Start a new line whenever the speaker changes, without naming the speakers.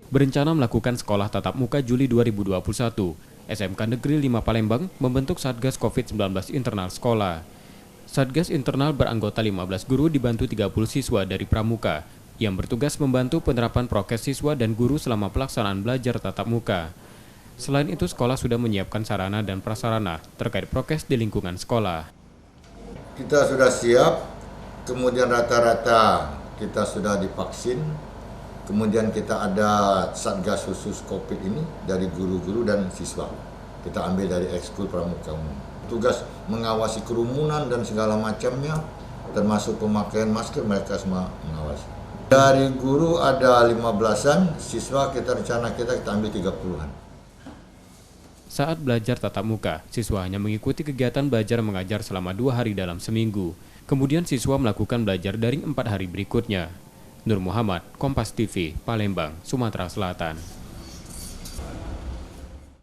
Berencana melakukan sekolah tatap muka Juli 2021, SMK Negeri 5 Palembang membentuk Satgas COVID-19 internal sekolah. Satgas internal beranggota 15 guru dibantu 30 siswa dari Pramuka yang bertugas membantu penerapan prokes siswa dan guru selama pelaksanaan belajar tatap muka. Selain itu, sekolah sudah menyiapkan sarana dan prasarana terkait prokes di lingkungan sekolah.
Kita sudah siap, kemudian rata-rata kita sudah divaksin, kemudian kita ada Satgas khusus COVID ini dari guru-guru dan siswa. Kita ambil dari ekskul Pramuka Umum. Tugas mengawasi kerumunan dan segala macamnya, termasuk pemakaian masker, mereka semua mengawasi. Dari guru ada 15-an, siswa kita ambil 30-an.
Saat belajar tatap muka, siswa hanya mengikuti kegiatan belajar mengajar selama 2 hari dalam seminggu. Kemudian siswa melakukan belajar daring 4 hari berikutnya. Nur Muhammad, Kompas TV, Palembang, Sumatera Selatan.